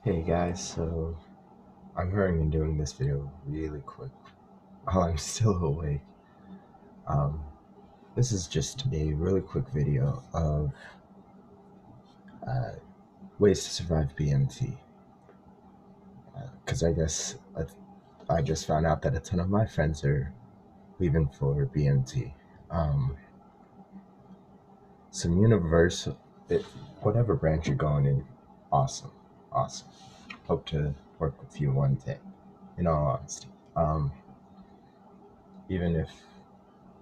Hey guys, so I'm hurrying and doing this video really quick while I'm still awake. Um, this is just a really quick video of uh, ways to survive BMT. Because I guess I just found out that a ton of my friends are leaving for BMT. Some universal, whatever branch you're going in, awesome. Hope to work with you one day, in all honesty. Even if,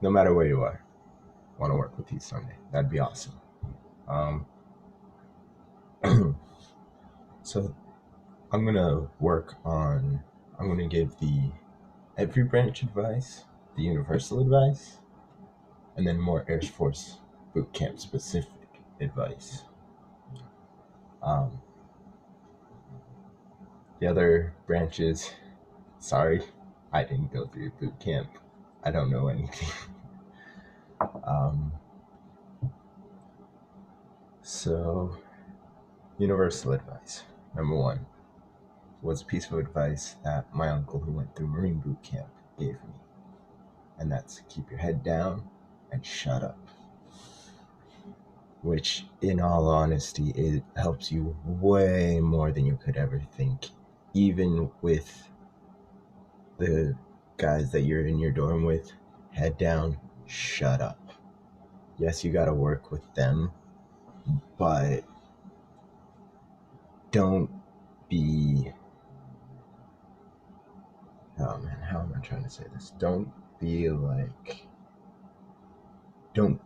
no matter where you are, want to work with you someday. That'd be awesome. Um, so I'm gonna I'm gonna give the every branch advice, the universal advice, and then more Air Force boot camp specific advice. Um, the other branches, sorry, I didn't go through boot camp. I don't know anything. So, universal advice. Number one was a piece of advice that my uncle who went through Marine boot camp gave me. And that's keep your head down and shut up. Which, in all honesty, it helps you way more than you could ever think. Even with the guys that you're in your dorm with, head down, shut up. Yes, you gotta work with them, but don't be... Oh man, how am I trying to say this? Don't be like... Don't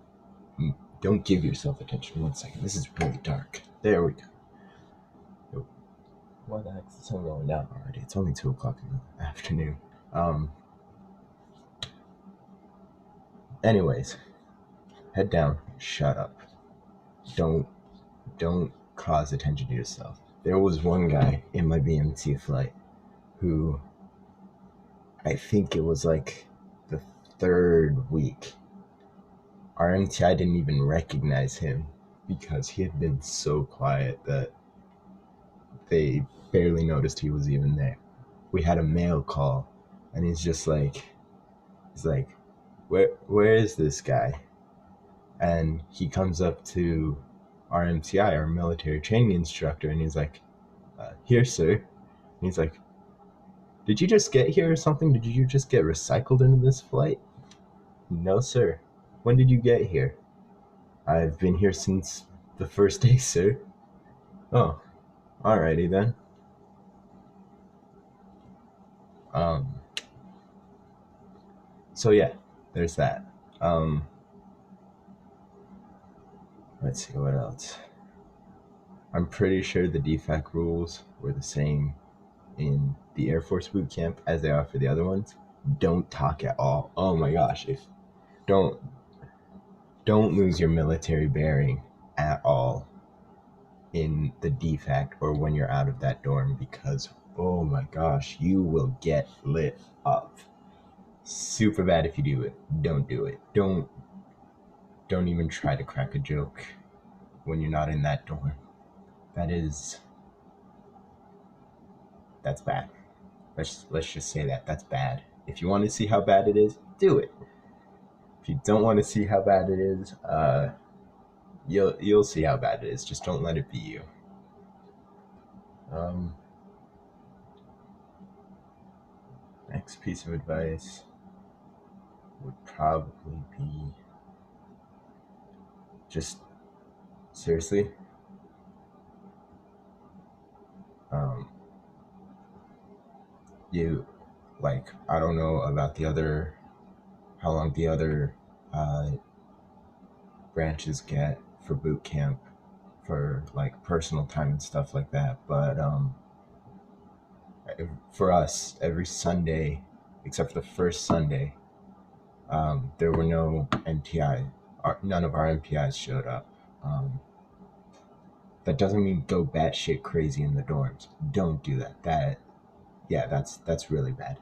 give yourself attention. 1 second. This is really dark. There we go. Why the heck is the sun going down already? It's only 2 o'clock in the afternoon. Anyways, head down, shut up. Don't cause attention to yourself. There was one guy in my BMT flight who, I think it was like the 3rd week, our MTI didn't even recognize him because he had been so quiet that they barely noticed he was even there. We had a mail call, and he's like, where is this guy? And he comes up to our MTI, our military training instructor, and he's like, here, sir. And he's like, did you just get here or something? Did you just get recycled into this flight? No, sir. When did you get here? I've been here since the first day, sir. Oh, alrighty then. So yeah, there's that. Let's see what else. I'm pretty sure the DFAC rules were the same in the Air Force boot camp as they are for the other ones. Don't talk at all. Oh my gosh, don't lose your military bearing at all in the DFAC or when you're out of that dorm, because oh my gosh, you will get lit up. Super bad if you do it. Don't do it. Don't even try to crack a joke when you're not in that dorm. That's bad. Let's just say that's bad. If you want to see how bad it is, do it. If you don't want to see how bad it is, you'll see how bad it is. Just don't let it be you. Next piece of advice would probably be just seriously. You like, I don't know about how long the other branches get for boot camp for like personal time and stuff like that, but for us, every Sunday except for the first Sunday, there were no MPI. None of our MPIs showed up. That doesn't mean go batshit crazy in the dorms. Don't do that. That's really bad.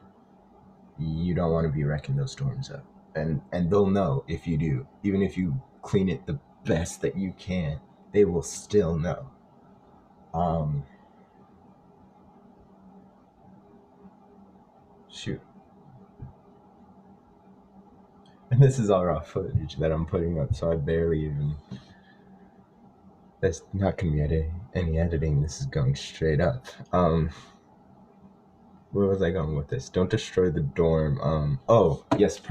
You don't want to be wrecking those dorms up, and they'll know if you do. Even if you clean it the best that you can, they will still know. shoot. And this is all raw footage that I'm putting up, so I barely even. There's not going to be any editing. This is going straight up. Where was I going with this? Don't destroy the dorm. Oh yes,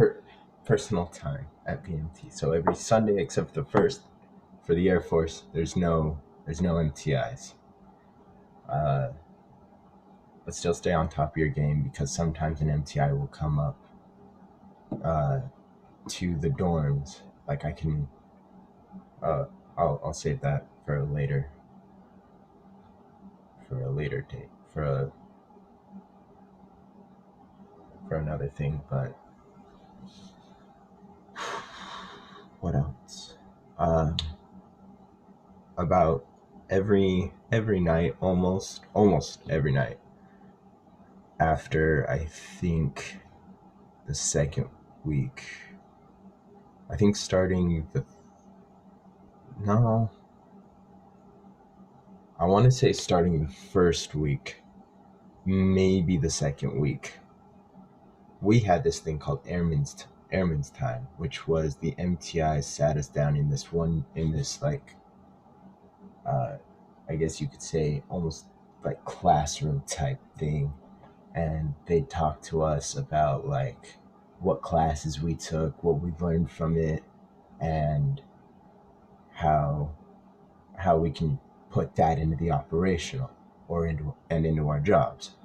personal time at BMT. So every Sunday except the first, for the Air Force, there's no MTIs. But still stay on top of your game, because sometimes an MTI will come up to the dorms. Like I can, I'll save that for a later date, for another thing. But what else? About every night, almost every night, after I think the second week, I think starting I want to say starting the first week, maybe the second week, we had this thing called Airman's Time, which was the MTI sat us down in this like, I guess you could say almost like classroom type thing, and they talked to us about like what classes we took, what we learned from it, and how we can put that into the operational or into our jobs.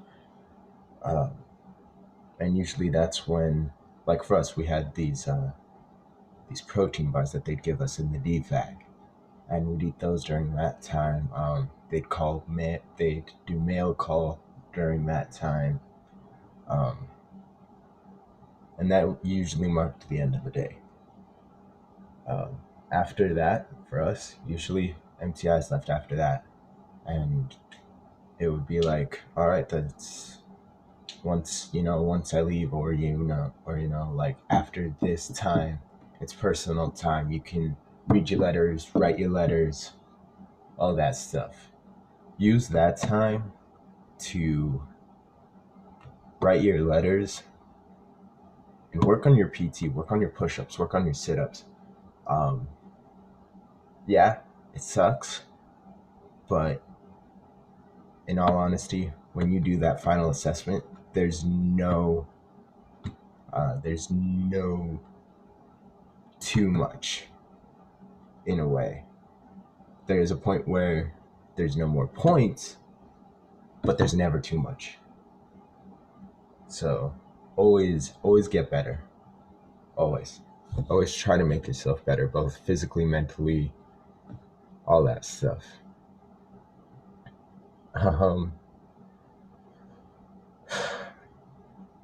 And usually that's when, like for us, we had these protein bars that they'd give us in the DFAC, and we'd eat those during that time. They'd do mail call during that time, and that usually marked the end of the day. After that, for us, usually MTIs left after that, and it would be like, all right, that's once I leave, or like after this time, it's personal time. You can read your letters, write your letters, all that stuff. Use that time to write your letters and work on your PT, work on your push-ups, work on your sit-ups. Yeah, it sucks, but in all honesty, when you do that final assessment, there's no too much. In a way, there's a point where there's no more points, but there's never too much. So always get better. Always try to make yourself better, both physically, mentally, all that stuff.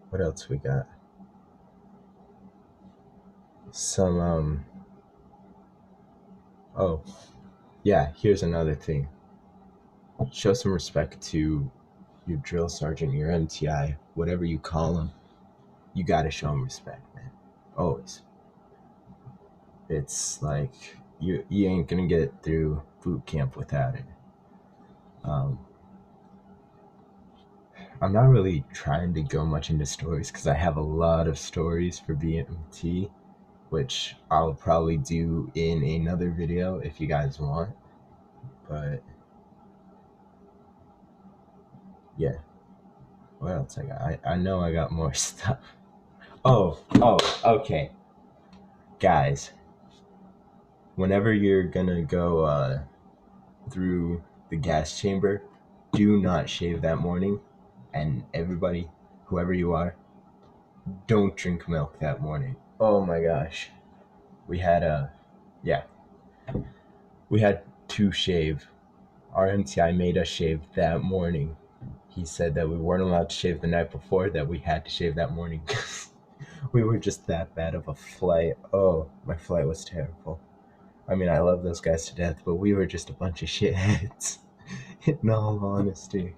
What else we got? Some oh yeah, here's another thing. Show some respect to your drill sergeant, your MTI, whatever you call him. You gotta show him respect, man. Always. It's like you ain't gonna get through boot camp without it. I'm not really trying to go much into stories, because I have a lot of stories for BMT, which I'll probably do in another video if you guys want. But yeah, what else I got? I know I got more stuff. Oh, okay. Guys, whenever you're gonna go through the gas chamber, do not shave that morning. And everybody, whoever you are, don't drink milk that morning. Oh my gosh. We had to shave. Our MTI made us shave that morning. He said that we weren't allowed to shave the night before, that we had to shave that morning. We were just that bad of a flight. Oh, my flight was terrible. I mean, I love those guys to death, but we were just a bunch of shitheads. In all honesty.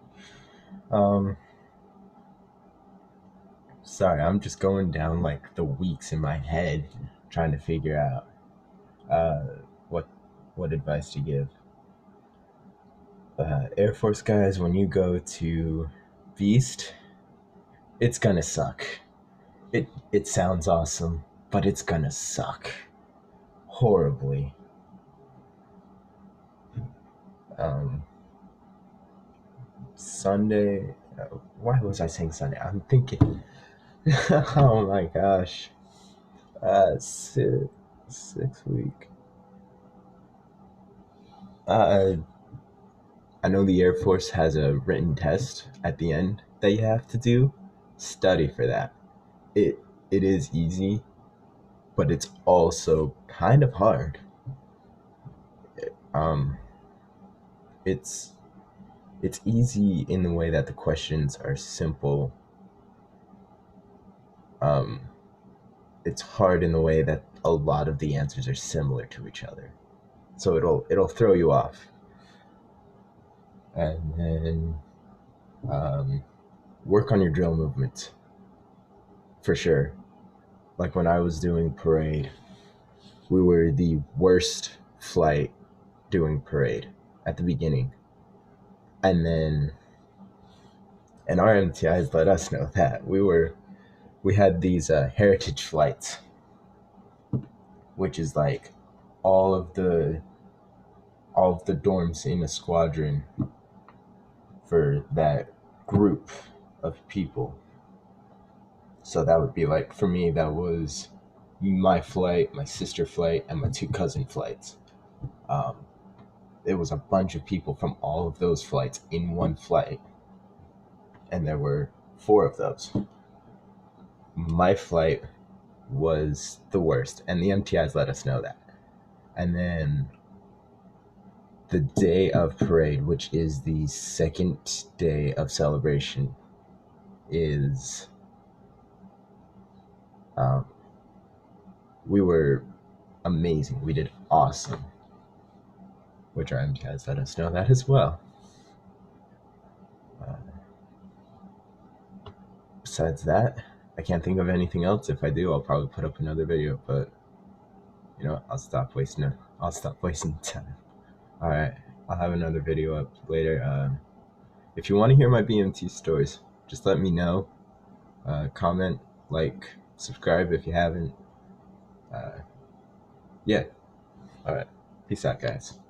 Sorry, I'm just going down like the weeks in my head, trying to figure out what advice to give. Air Force guys, when you go to Beast, it's gonna suck. It sounds awesome, but it's gonna suck horribly. Um, Sunday. Why was I saying Sunday? I'm thinking. Oh my gosh. 6 week. Uh, I know the Air Force has a written test at the end that you have to do. Study for that. It it is easy, but it's also kind of hard. Um, it's it's easy in the way that the questions are simple. Um, it's hard in the way that a lot of the answers are similar to each other, so it'll throw you off. And then um, work on your drill movements for sure. Like when I was doing parade, we were the worst flight doing parade at the beginning, and then and our MTIs let us know that we had these heritage flights, which is like all of the all of the dorms in a squadron for that group of people. So that would be like for me that was my flight, my sister flight, and my two cousin flights. Um, it was a bunch of people from all of those flights in one flight, and there were four of those. My flight was the worst, and the MTIs let us know that. And then the day of parade, which is the second day of celebration, is um, we were amazing. We did awesome, which our MTIs let us know that as well. Uh, Besides that, I can't think of anything else. If I do, I'll probably put up another video. But I'll stop wasting it. I'll stop wasting time. All right, I'll have another video up later. If you want to hear my BMT stories, just let me know. Comment, like, subscribe if you haven't. Yeah. All right. Peace out, guys.